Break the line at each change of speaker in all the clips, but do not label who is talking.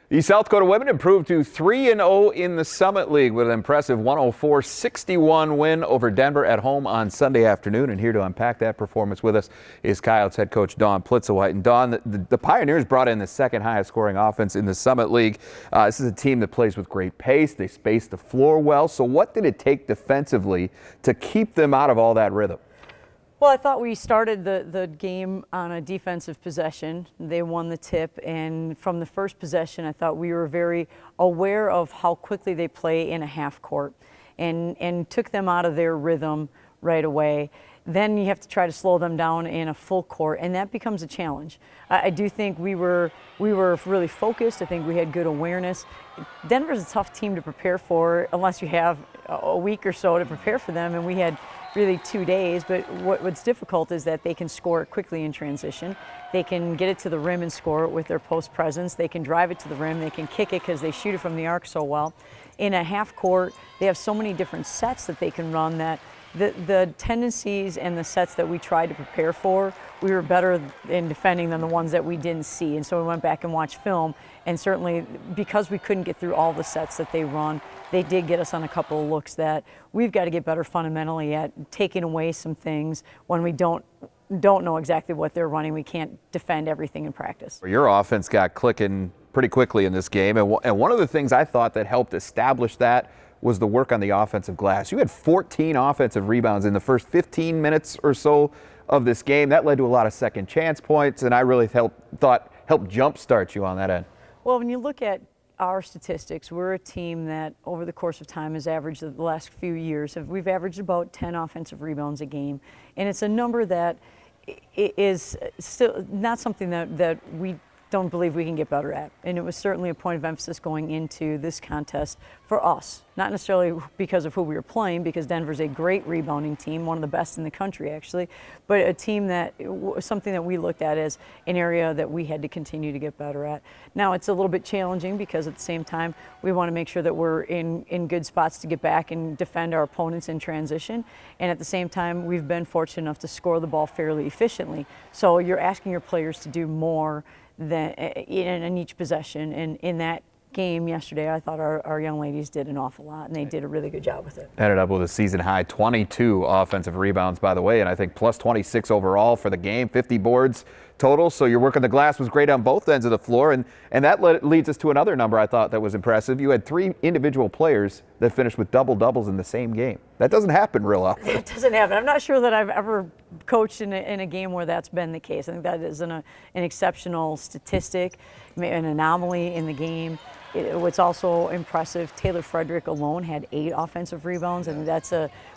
The South Dakota women improved to 3-0 in the Summit League with an impressive 104-61 win over Denver at home on Sunday afternoon. And here to unpack that performance with us is Coyotes head coach Dawn Plitzuweit. And Dawn, the Pioneers brought in the second highest scoring offense in the Summit League. This is a team that plays with great pace. They space the floor well. So what did it take defensively to keep them out of all that rhythm?
Well, I thought we started the game on a defensive possession. They won the tip, and from the first possession, I thought we were very aware of how quickly they play in a half court and took them out of their rhythm right away. Then you have to try to slow them down in a full court, and that becomes a challenge. I do think we were really focused. I think we had good awareness. Denver's a tough team to prepare for unless you have a week or so to prepare for them, and we had really 2 days, but what's difficult is that they can score it quickly in transition. They can get it to the rim and score it with their post presence. They can drive it to the rim. They can kick it because they shoot it from the arc so well. In a half court, they have so many different sets that they can run that the tendencies and the sets that we tried to prepare for, we were better in defending than the ones that we didn't see. And so we went back and watched film, and certainly because we couldn't get through all the sets that they run, they did get us on a couple of looks that we've got to get better fundamentally at taking away some things when we don't know exactly what they're running. We can't defend everything in practice.
Your offense got clicking pretty quickly in this game, and one of the things I thought that helped establish that was the work on the offensive glass. You had 14 offensive rebounds in the first 15 minutes or so of this game. That led to a lot of second chance points, and I really thought helped jumpstart you on that end.
Well, when you look at our statistics, we're a team that over the course of time has averaged the last few years. We've averaged about 10 offensive rebounds a game, and it's a number that is still not something that we don't believe we can get better at. And it was certainly a point of emphasis going into this contest for us, not necessarily because of who we were playing, because Denver's a great rebounding team, one of the best in the country actually, but a team that was something that we looked at as an area that we had to continue to get better at. Now it's a little bit challenging because at the same time we want to make sure that we're in good spots to get back and defend our opponents in transition, and at the same time we've been fortunate enough to score the ball fairly efficiently. So you're asking your players to do more than in each possession, and in that game yesterday, I thought our young ladies did an awful lot, and they did a really good job with it.
Ended up with a season high 22 offensive rebounds, by the way, and I think plus 26 overall for the game, 50 boards total. So your work on the glass was great on both ends of the floor, and that leads us to another number I thought that was impressive. You had 3 individual players that finished with double-doubles in the same game. That doesn't happen real often.
It doesn't happen. I'm not sure that I've ever coached in a game where that's been the case. I think that is an exceptional statistic, an anomaly in the game. What's also impressive, Taylor Frederick alone had 8 offensive rebounds, and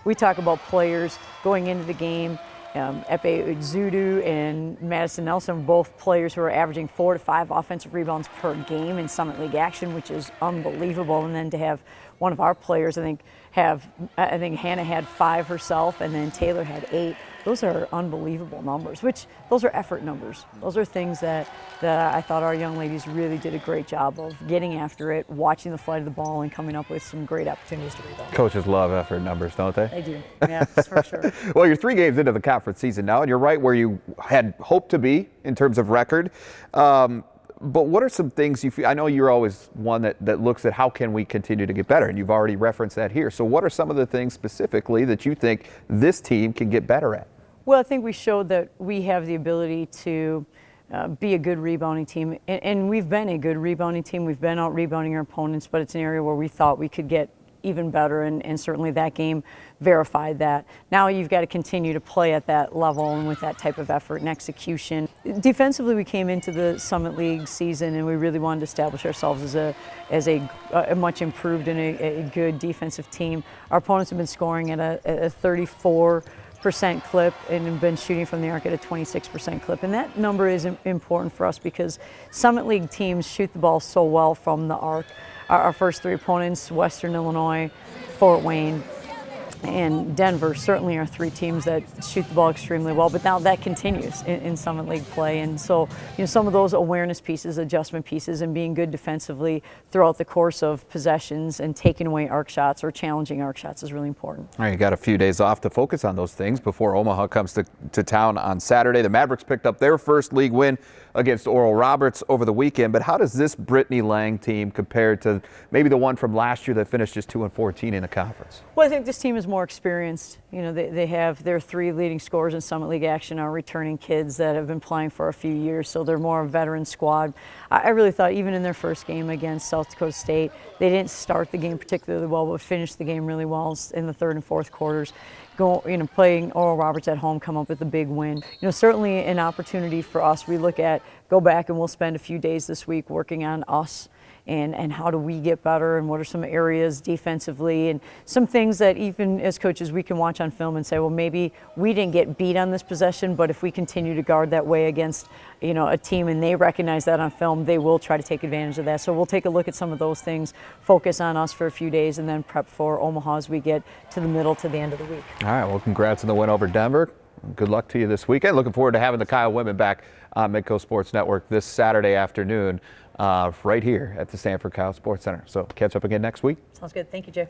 we talk about players going into the game. Epe Zudu and Madison Nelson, both players who are averaging 4 to 5 offensive rebounds per game in Summit League action, which is unbelievable. And then to have one of our players, I think Hannah had 5 herself, and then Taylor had 8. Those are unbelievable numbers, those are effort numbers. Those are things that I thought our young ladies really did a great job of getting after it, watching the flight of the ball, and coming up with some great opportunities to rebound.
Coaches love effort numbers, don't they?
They do, yeah, for sure.
Well, you're 3 games into the conference season now, and you're right where you had hoped to be in terms of record. But what are some things you feel? I know you're always one that looks at how can we continue to get better, and you've already referenced that here. So what are some of the things specifically that you think this team can get better at?
Well, I think we showed that we have the ability to be a good rebounding team, and we've been a good rebounding team. We've been out rebounding our opponents, but it's an area where we thought we could get even better, and certainly that game verified that. Now you've got to continue to play at that level and with that type of effort and execution. Defensively, we came into the Summit League season and we really wanted to establish ourselves as a much improved and a good defensive team. Our opponents have been scoring at a 34% clip and have been shooting from the arc at a 26% clip. And that number is important for us because Summit League teams shoot the ball so well from the arc. Our first 3 opponents, Western Illinois, Fort Wayne, and Denver, certainly are 3 teams that shoot the ball extremely well, but now that continues in Summit League play. And so, some of those awareness pieces, adjustment pieces, and being good defensively throughout the course of possessions and taking away arc shots or challenging arc shots is really important.
All right, you got a few days off to focus on those things before Omaha comes to town on Saturday. The Mavericks picked up their first league win against Oral Roberts over the weekend, but how does this Brittany Lang team compare to maybe the one from last year that finished just 2-14 in the conference?
Well, I think this team is more experienced. You know, they have their 3 leading scorers in Summit League action are returning kids that have been playing for a few years, so they're more a veteran squad. I really thought even in their first game against South Dakota State, they didn't start the game particularly well, but finished the game really well in the third and fourth quarters. Playing Oral Roberts at home, come up with a big win. You know, certainly an opportunity for us. We look at, go back and we'll spend a few days this week working on us and how do we get better and what are some areas defensively and some things that even as coaches we can watch on film and say, well, maybe we didn't get beat on this possession, but if we continue to guard that way against, you know, a team and they recognize that on film, they will try to take advantage of that. So we'll take a look at some of those things, focus on us for a few days, and then prep for Omaha as we get to the middle to the end of the week.
All right, well, congrats on the win over Denver. Good luck to you this weekend. Looking forward to having the Kyle women back on Midco Sports Network this Saturday afternoon right here at the Sanford Kyle Sports Center. So catch up again next week.
Sounds good. Thank you, Jay.